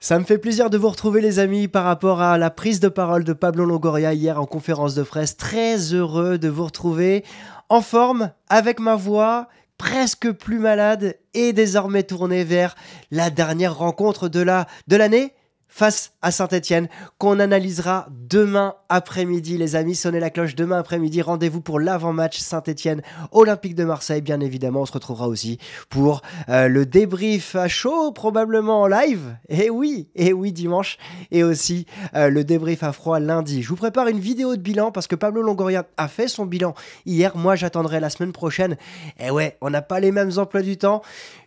Ça me fait plaisir de vous retrouver les amis par rapport à la prise de parole de Pablo Longoria hier en conférence de presse. Très heureux de vous retrouver en forme avec ma voix presque plus malade et désormais tournée vers la dernière rencontre de l'année face à Saint-Etienne qu'on analysera demain après-midi les amis. Sonnez la cloche demain après-midi. Rendez-vous pour l'avant-match Saint-Etienne Olympique de Marseille. Bien évidemment, on se retrouvera aussi pour le débrief à chaud, probablement en live. Et oui, dimanche. Et aussi le débrief à froid lundi. Je vous prépare une vidéo de bilan parce que Pablo Longoria a fait son bilan hier. Moi, j'attendrai la semaine prochaine. Et ouais, on n'a pas les mêmes emplois du temps.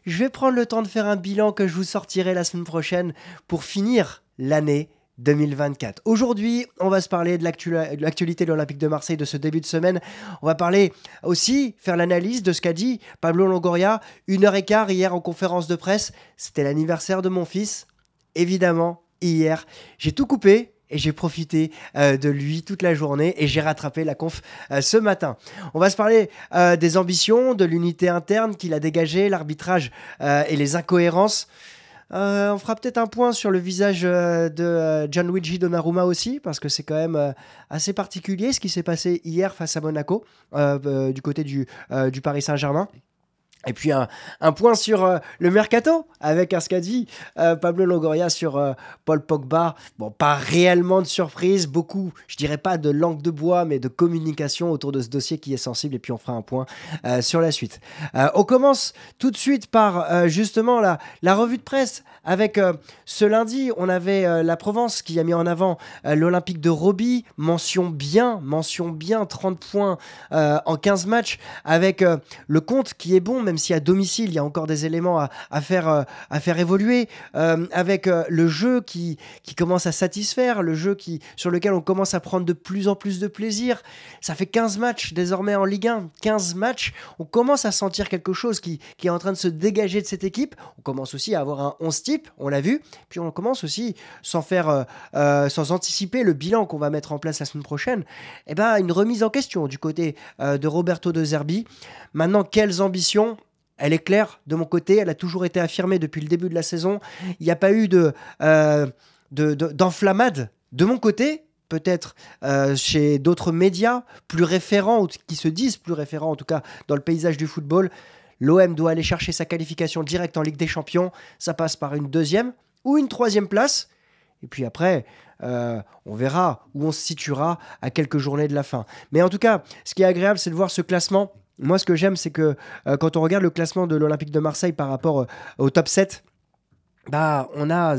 Je vais prendre le temps de faire un bilan que je vous sortirai la semaine prochaine pour finir l'année 2024. Aujourd'hui, on va se parler de l'actualité de l'Olympique de Marseille de ce début de semaine. On va parler aussi, faire l'analyse de ce qu'a dit Pablo Longoria. 1h15 hier en conférence de presse. C'était l'anniversaire de mon fils. Évidemment, hier, j'ai tout coupé. Et j'ai profité de lui toute la journée et j'ai rattrapé la conf ce matin. On va se parler des ambitions, de l'unité interne qu'il a dégagée, l'arbitrage et les incohérences. On fera peut-être un point sur le visage de Gianluigi Donnarumma aussi, parce que c'est quand même assez particulier ce qui s'est passé hier face à Monaco, du côté du Paris Saint-Germain. Et puis un point sur le mercato avec ce qu'a dit Pablo Longoria sur Paul Pogba. Bon, pas réellement de surprise, beaucoup, je dirais pas de langue de bois, mais de communication autour de ce dossier qui est sensible. Et puis on fera un point sur la suite. On commence tout de suite par justement la revue de presse. Avec ce lundi, on avait la Provence qui a mis en avant l'Olympique de Robbie. Mention bien, 30 points en 15 matchs. Avec le compte qui est bon, même si à domicile, il y a encore des éléments à faire évoluer, avec le jeu qui commence à satisfaire, le jeu sur lequel on commence à prendre de plus en plus de plaisir. Ça fait 15 matchs désormais en Ligue 1, 15 matchs, on commence à sentir quelque chose qui est en train de se dégager de cette équipe. On commence aussi à avoir un 11 type, on l'a vu, puis on commence aussi, sans anticiper le bilan qu'on va mettre en place la semaine prochaine, une remise en question du côté de Roberto De Zerbi. Maintenant, quelles ambitions ? Elle est claire de mon côté, elle a toujours été affirmée depuis le début de la saison. Il n'y a pas eu d'enflammade de mon côté, peut-être chez d'autres médias plus référents, ou qui se disent plus référents en tout cas dans le paysage du football. L'OM doit aller chercher sa qualification directe en Ligue des Champions. Ça passe par une 2e ou une 3e place. Et puis après, on verra où on se situera à quelques journées de la fin. Mais en tout cas, ce qui est agréable, c'est de voir ce classement. Moi, ce que j'aime, c'est que quand on regarde le classement de l'Olympique de Marseille par rapport au top 7, on a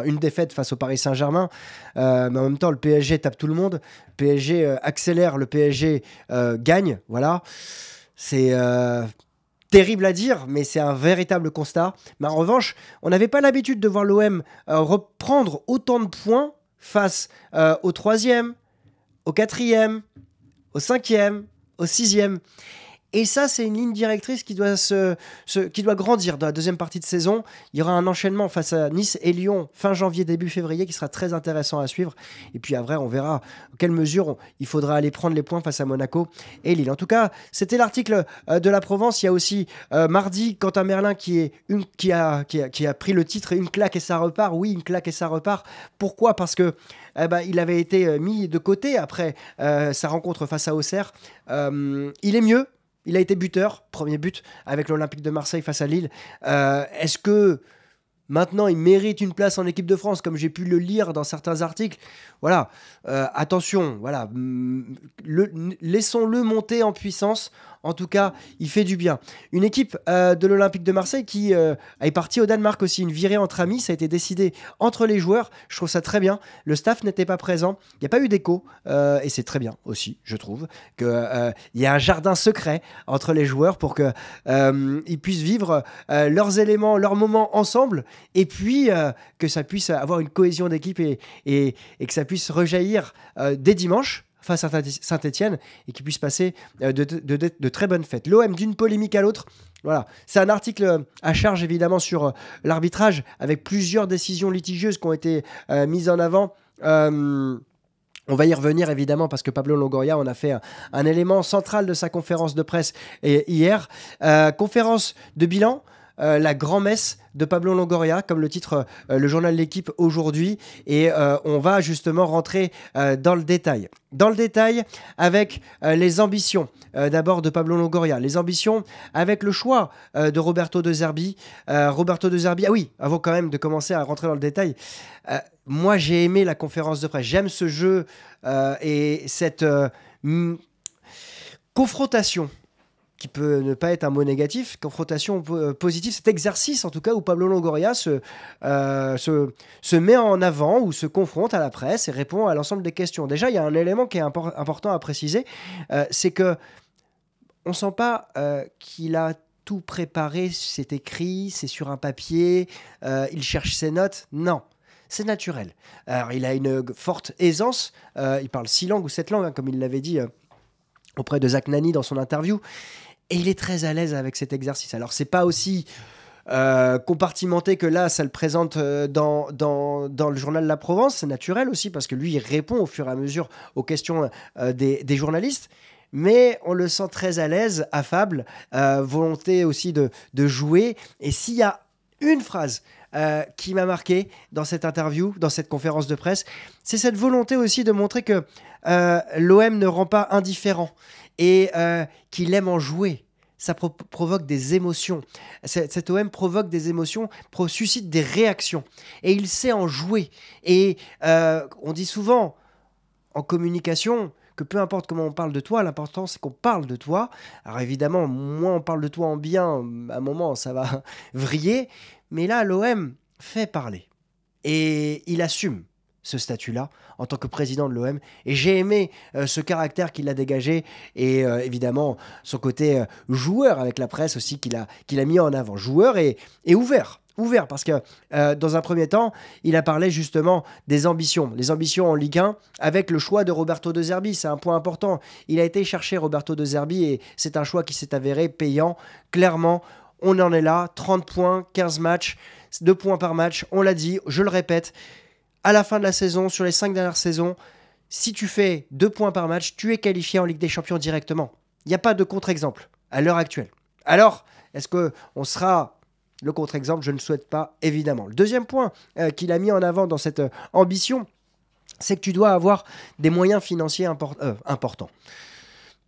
une défaite face au Paris Saint-Germain, mais en même temps, le PSG tape tout le monde. Le PSG accélère, le PSG gagne. Voilà. C'est terrible à dire, mais c'est un véritable constat. Mais en revanche, on n'avait pas l'habitude de voir l'OM reprendre autant de points face au 3e, au 4e, au 5e, au 6e. Et ça, c'est une ligne directrice qui doit grandir dans la deuxième partie de saison. Il y aura un enchaînement face à Nice et Lyon fin janvier, début février, qui sera très intéressant à suivre. Et puis après, on verra en quelle mesure il faudra aller prendre les points face à Monaco et Lille. En tout cas, c'était l'article de la Provence. Il y a aussi mardi, Quentin Merlin qui a pris le titre « Une claque et ça repart ». Oui, une claque et ça repart. Pourquoi ? Parce que il avait été mis de côté après sa rencontre face à Auxerre. Il est mieux. Il a été buteur, premier but avec l'Olympique de Marseille face à Lille. Est-ce que maintenant il mérite une place en équipe de France, comme j'ai pu le lire dans certains articles ? Voilà, attention, voilà, laissons-le monter en puissance. En tout cas, il fait du bien. Une équipe de l'Olympique de Marseille qui est partie au Danemark aussi, une virée entre amis. Ça a été décidé entre les joueurs. Je trouve ça très bien. Le staff n'était pas présent. Il n'y a pas eu d'écho. Et c'est très bien aussi, je trouve, qu'il y a un jardin secret entre les joueurs pour qu'ils puissent vivre leurs éléments, leurs moments ensemble. Et puis, que ça puisse avoir une cohésion d'équipe et que ça puisse rejaillir dès dimanche face à Saint-Etienne et qui puisse passer de très bonnes fêtes. L'OM d'une polémique à l'autre, voilà. C'est un article à charge évidemment sur l'arbitrage avec plusieurs décisions litigieuses qui ont été mises en avant. On va y revenir évidemment parce que Pablo Longoria en a fait un élément central de sa conférence de presse hier. Conférence de bilan la grand-messe de Pablo Longoria, comme le titre le journal L'Équipe aujourd'hui. Et on va justement rentrer dans le détail. Dans le détail, avec les ambitions d'abord de Pablo Longoria, les ambitions avec le choix de Roberto De Zerbi. Roberto De Zerbi, ah oui, avant quand même de commencer à rentrer dans le détail, moi j'ai aimé la conférence de presse. J'aime ce jeu et cette confrontation qui peut ne pas être un mot négatif, confrontation positive, cet exercice en tout cas où Pablo Longoria se met en avant ou se confronte à la presse et répond à l'ensemble des questions. Déjà, il y a un élément qui est important à préciser, c'est que on sent pas qu'il a tout préparé, c'est écrit, c'est sur un papier, il cherche ses notes, non. C'est naturel. Alors, il a une forte aisance, il parle 6 langues ou 7 langues, hein, comme il l'avait dit auprès de Zach Nani dans son interview. Et il est très à l'aise avec cet exercice. Alors, c'est pas aussi compartimenté que là, ça le présente dans le journal La Provence. C'est naturel aussi, parce que lui, il répond au fur et à mesure aux questions des journalistes. Mais on le sent très à l'aise, affable, volonté aussi de jouer. Et s'il y a une phrase qui m'a marqué dans cette interview, dans cette conférence de presse, c'est cette volonté aussi de montrer que l'OM ne rend pas indifférent et qu'il aime en jouer. Ça provoque des émotions. Cet OM provoque des émotions, suscite des réactions. Et il sait en jouer. Et on dit souvent en communication que peu importe comment on parle de toi, l'important c'est qu'on parle de toi. Alors évidemment, moins on parle de toi en bien, à un moment ça va vriller. Mais là, l'OM fait parler. Et il assume ce statut-là en tant que président de l'OM. Et j'ai aimé ce caractère qu'il a dégagé et évidemment son côté joueur avec la presse aussi qu'il a mis en avant. Joueur et ouvert. Ouvert parce que dans un premier temps, il a parlé justement des ambitions. Les ambitions en Ligue 1 avec le choix de Roberto De Zerbi. C'est un point important. Il a été chercher Roberto De Zerbi et c'est un choix qui s'est avéré payant. Clairement, on en est là. 30 points, 15 matchs, 2 points par match. On l'a dit, je le répète. À la fin de la saison, sur les 5 dernières saisons, si tu fais 2 points par match, tu es qualifié en Ligue des Champions directement. Il n'y a pas de contre-exemple à l'heure actuelle. Alors, est-ce qu'on sera le contre-exemple? Je ne le souhaite pas, évidemment. Le deuxième point qu'il a mis en avant dans cette ambition, c'est que tu dois avoir des moyens financiers importants.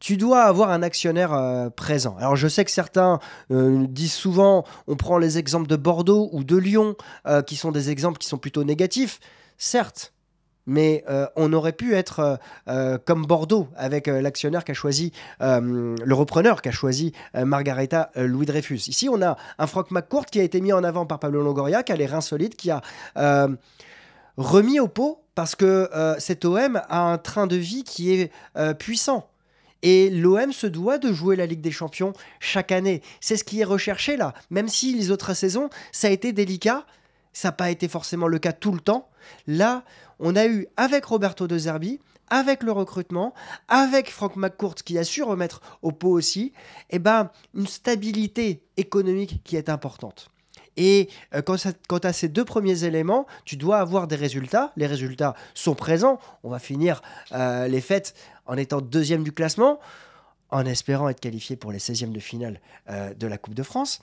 Tu dois avoir un actionnaire présent. Alors je sais que certains disent souvent, on prend les exemples de Bordeaux ou de Lyon, qui sont des exemples qui sont plutôt négatifs. Certes, mais on aurait pu être comme Bordeaux, avec l'actionnaire qui a choisi, le repreneur qui a choisi Margareta Louis-Dreyfus. Ici, on a un Franck McCourt qui a été mis en avant par Pablo Longoria, qui a les reins solides, qui a remis au pot, parce que cet OM a un train de vie qui est puissant. Et l'OM se doit de jouer la Ligue des Champions chaque année. C'est ce qui est recherché là. Même si les autres saisons, ça a été délicat, ça n'a pas été forcément le cas tout le temps. Là, on a eu, avec Roberto De Zerbi, avec le recrutement, avec Franck McCourt qui a su remettre au pot aussi, une stabilité économique qui est importante. Et quant à ces 2 premiers éléments, tu dois avoir des résultats. Les résultats sont présents. On va finir les fêtes en étant 2e du classement, en espérant être qualifié pour les 16e de finale de la Coupe de France.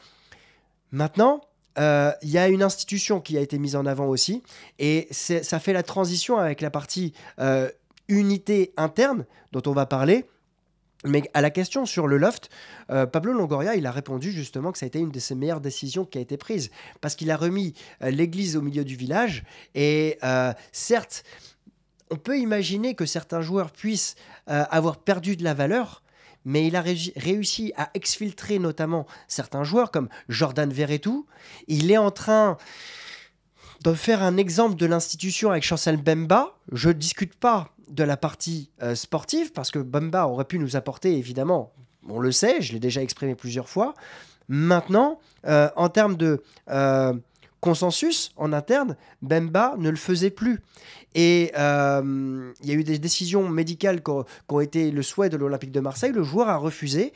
Maintenant, il y a une institution qui a été mise en avant aussi. Et ça fait la transition avec la partie unité interne dont on va parler. Mais à la question sur le loft, Pablo Longoria, il a répondu justement que ça a été une de ses meilleures décisions qui a été prise. Parce qu'il a remis l'église au milieu du village. Et certes, on peut imaginer que certains joueurs puissent avoir perdu de la valeur, mais il a réussi à exfiltrer notamment certains joueurs comme Jordan Verretou. Il est en train de faire un exemple de l'institution avec Chancel Mbemba. Je ne discute pas de la partie sportive, parce que Mbemba aurait pu nous apporter, évidemment, on le sait, je l'ai déjà exprimé plusieurs fois. Maintenant, en termes de consensus en interne, Mbemba ne le faisait plus. Et il y a eu des décisions médicales qui ont été le souhait de l'Olympique de Marseille. Le joueur a refusé.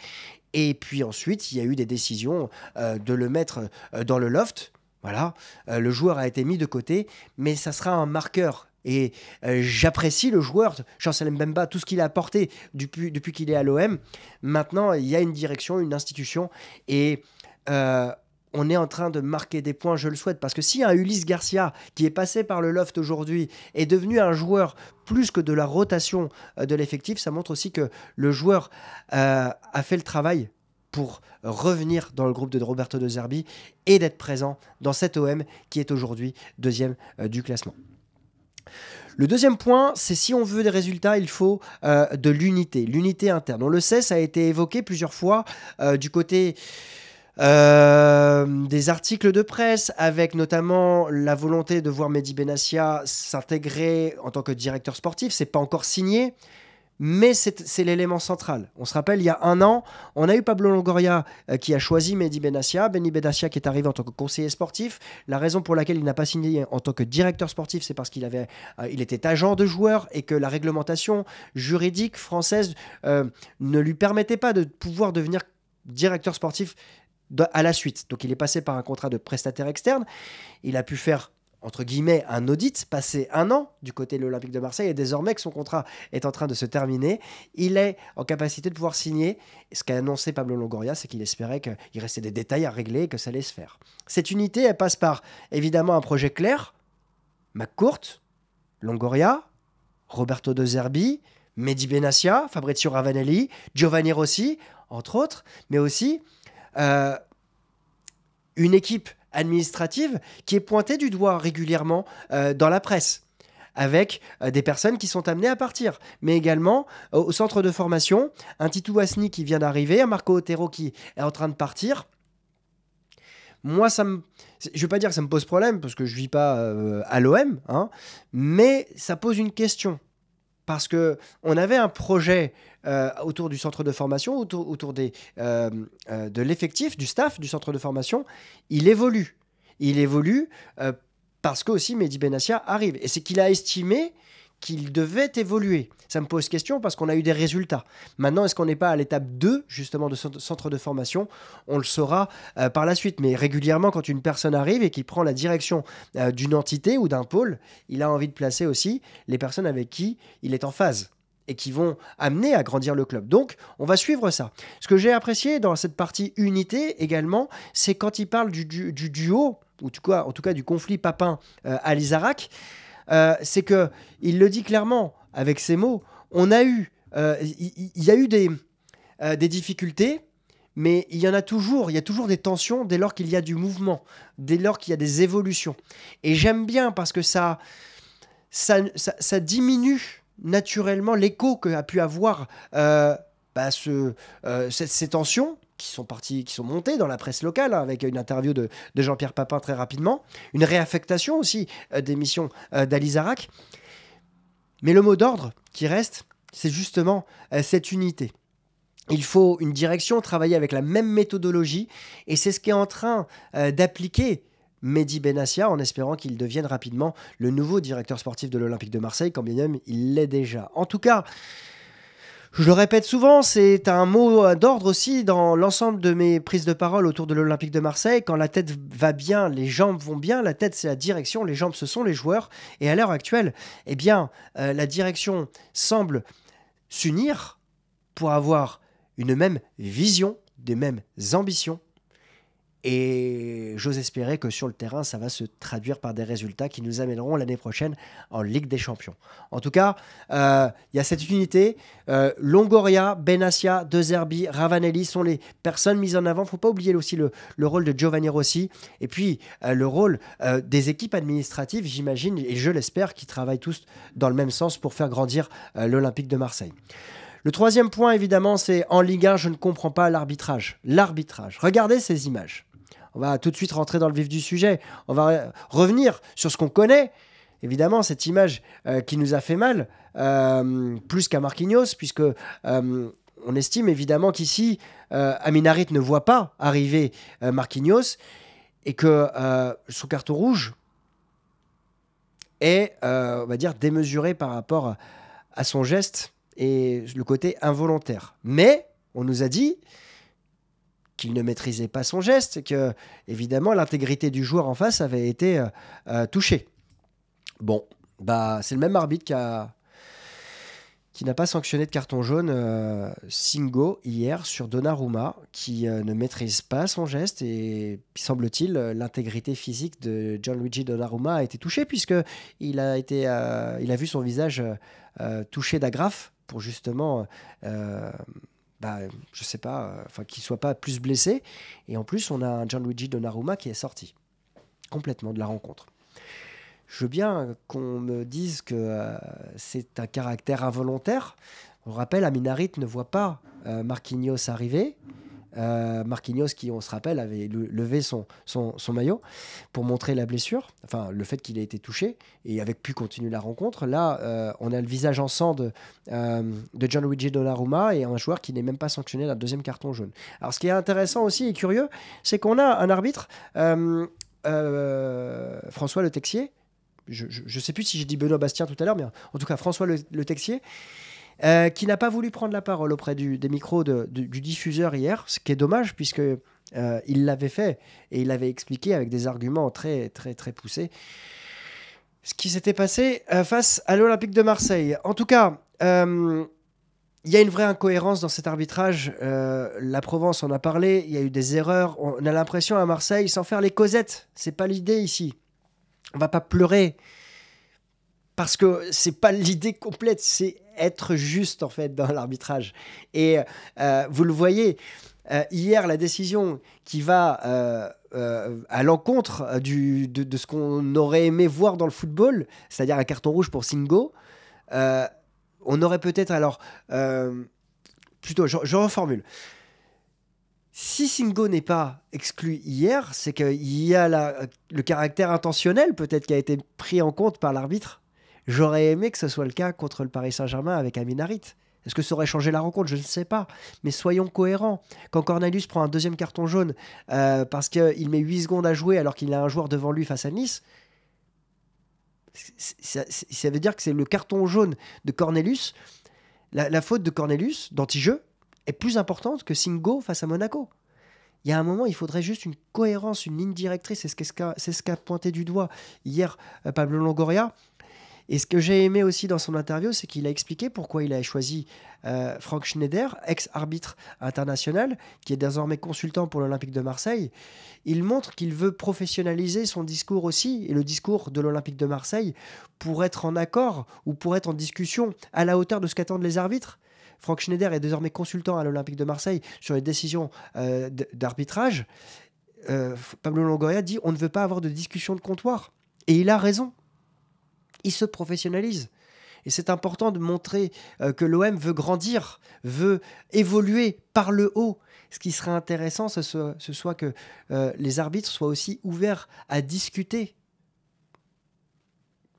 Et puis ensuite, il y a eu des décisions de le mettre dans le loft. Voilà, le joueur a été mis de côté, mais ça sera un marqueur. Et j'apprécie le joueur, Chancel Mbemba, tout ce qu'il a apporté depuis qu'il est à l'OM. Maintenant, il y a une direction, une institution. Et on est en train de marquer des points, je le souhaite, parce que si un Ulysse Garcia, qui est passé par le loft aujourd'hui, est devenu un joueur plus que de la rotation de l'effectif, ça montre aussi que le joueur a fait le travail pour revenir dans le groupe de Roberto De Zerbi et d'être présent dans cet OM qui est aujourd'hui deuxième du classement. Le deuxième point, c'est si on veut des résultats, il faut de l'unité interne. On le sait, ça a été évoqué plusieurs fois du côté des articles de presse, avec notamment la volonté de voir Mehdi Benassia s'intégrer en tant que directeur sportif. C'est pas encore signé, mais c'est l'élément central. On se rappelle, il y a un an, on a eu Pablo Longoria qui a choisi Mehdi Benassia. Mehdi Benassia qui est arrivé en tant que conseiller sportif. La raison pour laquelle il n'a pas signé en tant que directeur sportif, c'est parce il était agent de joueur et que la réglementation juridique française ne lui permettait pas de pouvoir devenir directeur sportif à la suite. Donc il est passé par un contrat de prestataire externe. Il a pu faire, entre guillemets, un audit, passer un an du côté de l'Olympique de Marseille, et désormais que son contrat est en train de se terminer, il est en capacité de pouvoir signer. Ce qu'a annoncé Pablo Longoria, c'est qu'il espérait qu'il restait des détails à régler et que ça allait se faire. Cette unité, elle passe par, évidemment, un projet clair: McCourt, Longoria, Roberto De Zerbi, Mehdi Benassia, Fabrizio Ravanelli, Giovanni Rossi, entre autres, mais aussi une équipe administrative qui est pointée du doigt régulièrement dans la presse, avec des personnes qui sont amenées à partir, mais également au centre de formation, un Titou Asni qui vient d'arriver, un Marco Otero qui est en train de partir. Moi, je ne veux pas dire que ça me pose problème, parce que je ne vis pas à l'OM, hein, mais ça pose une question. Parce qu'on avait un projet autour du centre de formation, autour de l'effectif, du staff du centre de formation. Il évolue. Il évolue parce que aussi Mehdi Benassia arrive. Et c'est qu'il a estimé qu'il devait évoluer. Ça me pose question parce qu'on a eu des résultats. Maintenant, est-ce qu'on n'est pas à l'étape 2, justement, de centre de formation? On le saura par la suite. Mais régulièrement, quand une personne arrive et qu'il prend la direction d'une entité ou d'un pôle, il a envie de placer aussi les personnes avec qui il est en phase et qui vont amener à grandir le club. Donc, on va suivre ça. Ce que j'ai apprécié dans cette partie unité également, c'est quand il parle du duo, ou en tout cas du conflit Papin-Alizarac, c'est qu'il le dit clairement avec ces mots. Il y a eu des difficultés, mais il y a toujours des tensions dès lors qu'il y a du mouvement, dès lors qu'il y a des évolutions. Et j'aime bien parce que ça diminue naturellement l'écho qu'a pu avoir ces tensions qui sont montées dans la presse locale, hein, avec une interview de Jean-Pierre Papin très rapidement, une réaffectation aussi des missions d'Alizarac. Mais le mot d'ordre qui reste, c'est justement cette unité. Il faut une direction, travailler avec la même méthodologie, et c'est ce qu'est en train d'appliquer Mehdi Benassia, en espérant qu'il devienne rapidement le nouveau directeur sportif de l'Olympique de Marseille, quand bien même il l'est déjà. En tout cas, je le répète souvent, c'est un mot d'ordre aussi dans l'ensemble de mes prises de parole autour de l'Olympique de Marseille. Quand la tête va bien, les jambes vont bien. La tête, c'est la direction, les jambes, ce sont les joueurs. Et à l'heure actuelle, eh bien, la direction semble s'unir pour avoir une même vision, des mêmes ambitions. Et j'ose espérer que sur le terrain, ça va se traduire par des résultats qui nous amèneront l'année prochaine en Ligue des Champions. En tout cas, il y a cette unité. Longoria, Benassia, De Zerbi, Ravanelli sont les personnes mises en avant. Il ne faut pas oublier aussi le rôle de Giovanni Rossi. Et puis, le rôle des équipes administratives, j'imagine, et je l'espère, qui travaillent tous dans le même sens pour faire grandir l'Olympique de Marseille. Le troisième point, évidemment, c'est en Ligue 1, je ne comprends pas l'arbitrage. L'arbitrage. Regardez ces images. On va tout de suite rentrer dans le vif du sujet. On va revenir sur ce qu'on connaît. Évidemment, cette image qui nous a fait mal, plus qu'à Marquinhos, puisque on estime évidemment qu'ici, Amin Harit ne voit pas arriver Marquinhos et que son carton rouge est, on va dire, démesuré par rapport à son geste et le côté involontaire. Mais on nous a dit qu'il ne maîtrisait pas son geste, que évidemment l'intégrité du joueur en face avait été touchée. Bon, c'est le même arbitre qui n'a pas sanctionné de carton jaune Singo hier sur Donnarumma, qui ne maîtrise pas son geste et semble-t-il l'intégrité physique de Gianluigi Donnarumma a été touchée puisque il a vu son visage touché d'agrafe pour justement je sais pas, qu'il soit pas plus blessé. Et en plus, on a un Gianluigi Donnarumma qui est sorti complètement de la rencontre. Je veux bien qu'on me dise que c'est un caractère involontaire. On rappelle, Amin Harit ne voit pas Marquinhos arriver. Marquinhos, qui, on se rappelle, avait levé son maillot pour montrer la blessure, enfin le fait qu'il ait été touché et avait pu continuer la rencontre. Là, on a le visage en sang de Gianluigi Donnarumma et un joueur qui n'est même pas sanctionné d'un deuxième carton jaune. Alors, ce qui est intéressant aussi et curieux, c'est qu'on a un arbitre, François Le Texier. Je ne sais plus si j'ai dit Benoît Bastien tout à l'heure, mais en tout cas François Le Texier, qui n'a pas voulu prendre la parole auprès des micros du diffuseur hier, ce qui est dommage puisque il l'avait fait et il l'avait expliqué avec des arguments très, très, très poussés. Ce qui s'était passé face à l'Olympique de Marseille. En tout cas, il y a une vraie incohérence dans cet arbitrage. La Provence en a parlé, il y a eu des erreurs. On a l'impression à Marseille, sans faire les causettes, c'est pas l'idée ici. On va pas pleurer parce que c'est pas l'idée complète, c'est être juste en fait dans l'arbitrage. Et vous le voyez, hier la décision qui va à l'encontre de ce qu'on aurait aimé voir dans le football, c'est-à-dire un carton rouge pour Singo, on aurait peut-être plutôt, je reformule. Si Singo n'est pas exclu hier, c'est qu'il y a le caractère intentionnel peut-être qui a été pris en compte par l'arbitre. J'aurais aimé que ce soit le cas contre le Paris Saint-Germain avec Amin Harit. Est-ce que ça aurait changé la rencontre? Je ne sais pas. Mais soyons cohérents. Quand Cornelius prend un deuxième carton jaune parce qu'il met 8 secondes à jouer alors qu'il a un joueur devant lui face à Nice, ça veut dire que c'est le carton jaune de Cornelius. La faute de Cornelius d'anti-jeu est plus importante que Singo face à Monaco. Il y a un moment, il faudrait juste une cohérence, une ligne directrice. C'est ce qu'a pointé du doigt hier Pablo Longoria. Et ce que j'ai aimé aussi dans son interview, c'est qu'il a expliqué pourquoi il a choisi Frank Schneider, ex-arbitre international, qui est désormais consultant pour l'Olympique de Marseille. Il montre qu'il veut professionnaliser son discours aussi, et le discours de l'Olympique de Marseille, pour être en accord ou pour être en discussion à la hauteur de ce qu'attendent les arbitres. Frank Schneider est désormais consultant à l'Olympique de Marseille sur les décisions d'arbitrage. Pablo Longoria dit « On ne veut pas avoir de discussion de comptoir ». Et il a raison. Il se professionnalise. Et c'est important de montrer que l'OM veut grandir, veut évoluer par le haut. Ce qui serait intéressant, ce soit que les arbitres soient aussi ouverts à discuter.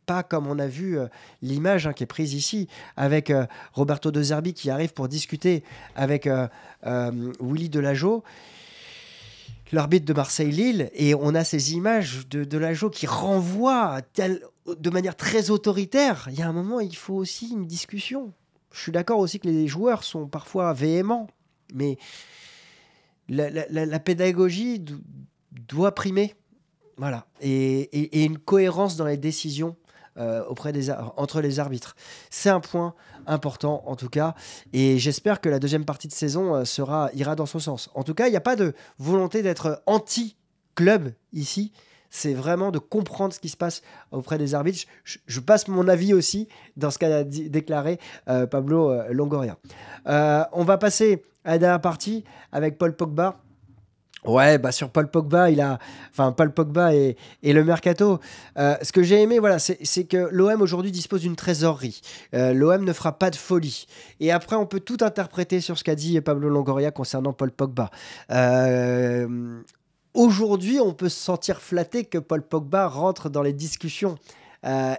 Pas comme on a vu l'image qui est prise ici avec Roberto De Zerbi qui arrive pour discuter avec Willy Delageau, l'arbitre de Marseille-Lille, et on a ces images de Delageau qui renvoient de manière très autoritaire. Il y a un moment, il faut aussi une discussion. Je suis d'accord aussi que les joueurs sont parfois véhéments, mais la pédagogie doit primer. Voilà. Et une cohérence dans les décisions entre les arbitres. C'est un point important en tout cas, et j'espère que la deuxième partie de saison ira dans ce sens. En tout cas, il n'y a pas de volonté d'être anti-club ici, c'est vraiment de comprendre ce qui se passe auprès des arbitres. Je passe mon avis aussi dans ce qu'a déclaré Pablo Longoria. On va passer à la dernière partie avec Paul Pogba. Ouais, sur Paul Pogba, Paul Pogba et le mercato. Ce que j'ai aimé, voilà, c'est que l'OM aujourd'hui dispose d'une trésorerie. L'OM ne fera pas de folie. Et après, on peut tout interpréter sur ce qu'a dit Pablo Longoria concernant Paul Pogba. Aujourd'hui, on peut se sentir flatté que Paul Pogba rentre dans les discussions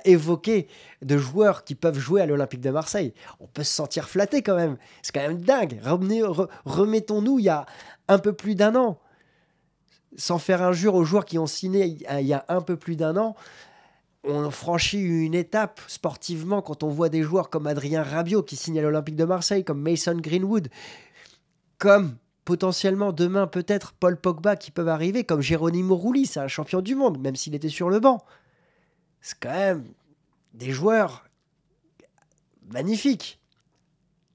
évoquées de joueurs qui peuvent jouer à l'Olympique de Marseille. On peut se sentir flatté quand même. C'est quand même dingue. Remettons-nous il y a un peu plus d'un an. Sans faire injure aux joueurs qui ont signé il y a un peu plus d'un an, on franchit une étape sportivement quand on voit des joueurs comme Adrien Rabiot qui signe à l'Olympique de Marseille, comme Mason Greenwood, comme potentiellement demain peut-être Paul Pogba qui peuvent arriver, comme Geronimo Rulli, c'est un champion du monde, même s'il était sur le banc. C'est quand même des joueurs magnifiques.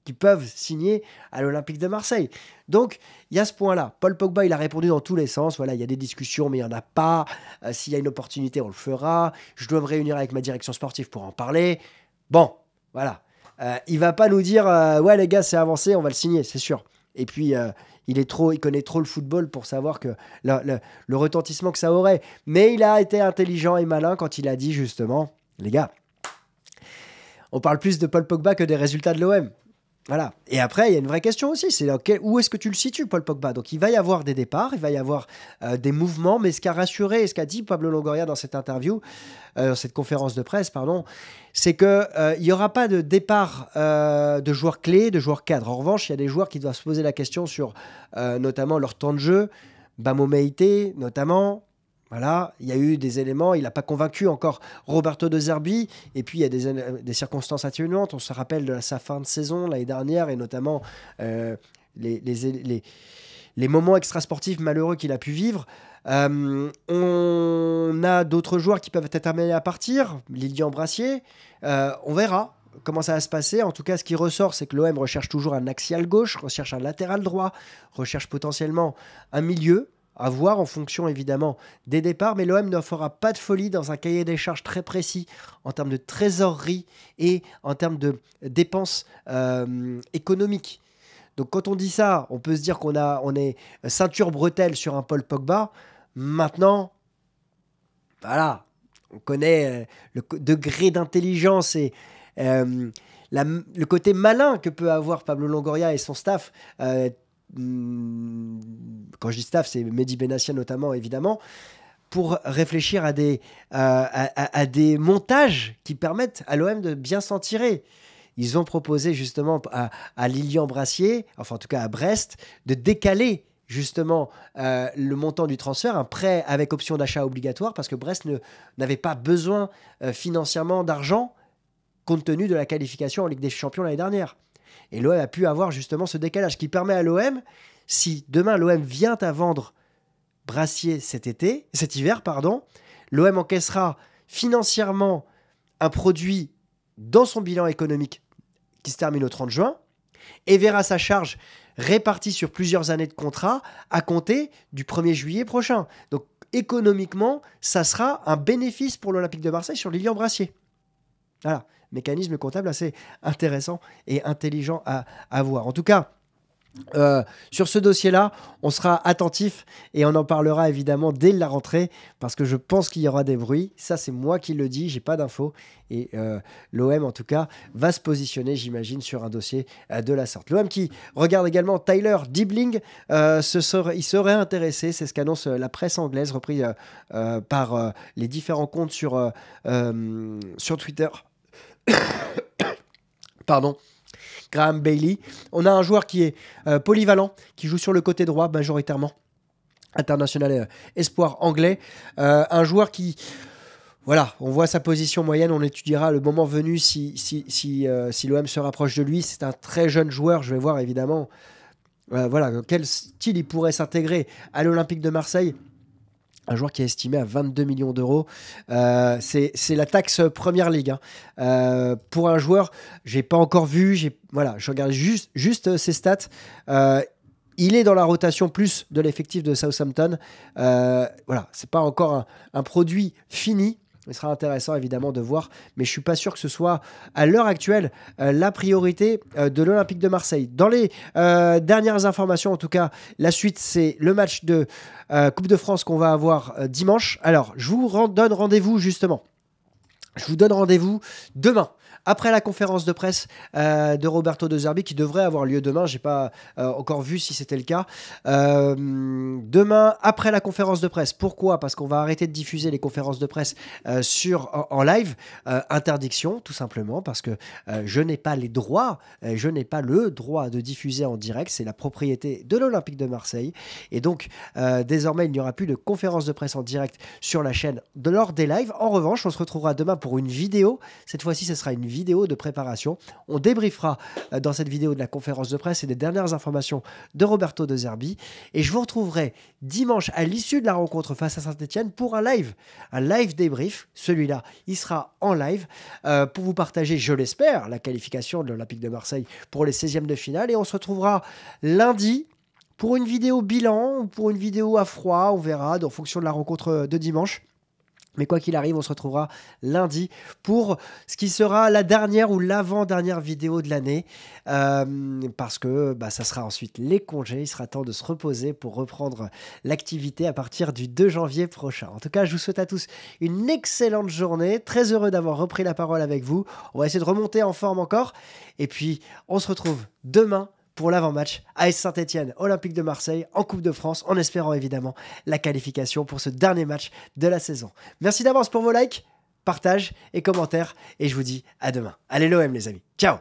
qui peuvent signer à l'Olympique de Marseille. Donc, il y a ce point-là. Paul Pogba, il a répondu dans tous les sens. Voilà, il y a des discussions, mais il n'y en a pas. S'il y a une opportunité, on le fera. Je dois me réunir avec ma direction sportive pour en parler. Bon, voilà. Il va pas nous dire ouais, les gars, c'est avancé, on va le signer, c'est sûr. Et puis, il connaît trop le football pour savoir que le retentissement que ça aurait. Mais il a été intelligent et malin quand il a dit justement, les gars, on parle plus de Paul Pogba que des résultats de l'OM. Voilà. Et après, il y a une vraie question aussi, c'est où est-ce que tu le situes, Paul Pogba? Donc, il va y avoir des départs, il va y avoir des mouvements, mais ce qu'a rassuré et ce qu'a dit Pablo Longoria dans cette interview, cette conférence de presse, pardon, c'est qu'il n'y aura pas de départ de joueurs clés, de joueurs cadres. En revanche, il y a des joueurs qui doivent se poser la question sur notamment leur temps de jeu, Bamo Meïté notamment. Voilà, il y a eu des éléments, il n'a pas convaincu encore Roberto De Zerbi, et puis il y a des circonstances atténuantes. On se rappelle de sa fin de saison l'année dernière, et notamment les moments extrasportifs malheureux qu'il a pu vivre. On a d'autres joueurs qui peuvent être amenés à partir, Lilian Brassier, on verra comment ça va se passer. En tout cas, ce qui ressort, c'est que l'OM recherche toujours un axial gauche, recherche un latéral droit, recherche potentiellement un milieu, à voir en fonction évidemment des départs, mais l'OM ne fera pas de folie dans un cahier des charges très précis en termes de trésorerie et en termes de dépenses économiques. Donc quand on dit ça, on peut se dire on est ceinture bretelle sur un Paul Pogba. Maintenant, voilà, on connaît le degré d'intelligence et le côté malin que peut avoir Pablo Longoria et son staff. Quand je dis staff, c'est Mehdi Benassia notamment, évidemment, pour réfléchir à des montages qui permettent à l'OM de bien s'en tirer. Ils ont proposé justement à Lilian Brassier, enfin en tout cas à Brest, de décaler justement le montant du transfert, un prêt avec option d'achat obligatoire, parce que Brest n'avait pas besoin financièrement d'argent compte tenu de la qualification en Ligue des Champions l'année dernière. Et l'OM a pu avoir justement ce décalage qui permet à l'OM, si demain l'OM vient à vendre Brassier cet hiver, l'OM encaissera financièrement un produit dans son bilan économique qui se termine au 30 juin et verra sa charge répartie sur plusieurs années de contrat à compter du 1er juillet prochain. Donc économiquement, ça sera un bénéfice pour l'Olympique de Marseille sur Lilian Brassier. Voilà. Mécanisme comptable assez intéressant et intelligent à voir. En tout cas, sur ce dossier-là, on sera attentif et on en parlera évidemment dès la rentrée parce que je pense qu'il y aura des bruits. Ça, c'est moi qui le dis, j'ai pas d'infos. Et l'OM, en tout cas, va se positionner, j'imagine, sur un dossier de la sorte. L'OM qui regarde également Tyler Dibling, il serait intéressé, c'est ce qu'annonce la presse anglaise, repris par les différents comptes sur Twitter. Pardon, Graham Bailey. On a un joueur qui est polyvalent, qui joue sur le côté droit majoritairement, international espoir anglais. Un joueur qui, voilà, on voit sa position moyenne, on étudiera le moment venu si l'OM se rapproche de lui. C'est un très jeune joueur, je vais voir évidemment voilà, quel style il pourrait s'intégrer à l'Olympique de Marseille. Un joueur qui est estimé à 22 millions d'euros. C'est la taxe Première Ligue. Pour un joueur, j'ai pas encore vu. Je regarde juste ses stats. Il est dans la rotation plus de l'effectif de Southampton. Voilà, c'est pas encore un produit fini. Il sera intéressant évidemment de voir, mais je suis pas sûr que ce soit à l'heure actuelle la priorité de l'Olympique de Marseille. Dans les dernières informations, en tout cas, la suite c'est le match de Coupe de France qu'on va avoir dimanche. Alors, je vous donne rendez-vous justement. Je vous donne rendez-vous demain. Après la conférence de presse de Roberto De Zerbi, qui devrait avoir lieu demain, je n'ai pas encore vu si c'était le cas. Demain, après la conférence de presse. Pourquoi ? Parce qu'on va arrêter de diffuser les conférences de presse en live. Interdiction, tout simplement, parce que je n'ai pas les droits, je n'ai pas le droit de diffuser en direct. C'est la propriété de l'Olympique de Marseille. Et donc, désormais, il n'y aura plus de conférence de presse en direct sur la chaîne lors des lives. En revanche, on se retrouvera demain pour une vidéo. Cette fois-ci, ce sera une vidéo de préparation. On débriefera dans cette vidéo de la conférence de presse et des dernières informations de Roberto De Zerbi. Et je vous retrouverai dimanche à l'issue de la rencontre face à Saint-Etienne pour un live débrief. Celui-là, il sera en live pour vous partager, je l'espère, la qualification de l'Olympique de Marseille pour les 16e de finale. Et on se retrouvera lundi pour une vidéo bilan ou pour une vidéo à froid. On verra en fonction de la rencontre de dimanche. Mais quoi qu'il arrive, on se retrouvera lundi pour ce qui sera la dernière ou l'avant-dernière vidéo de l'année. Parce que ça sera ensuite les congés. Il sera temps de se reposer pour reprendre l'activité à partir du 2 janvier prochain. En tout cas, je vous souhaite à tous une excellente journée. Très heureux d'avoir repris la parole avec vous. On va essayer de remonter en forme encore. Et puis, on se retrouve demain pour l'avant-match AS Saint-Etienne, Olympique de Marseille en Coupe de France, en espérant évidemment la qualification pour ce dernier match de la saison. Merci d'avance pour vos likes, partages et commentaires, et je vous dis à demain. Allez l'OM les amis, ciao!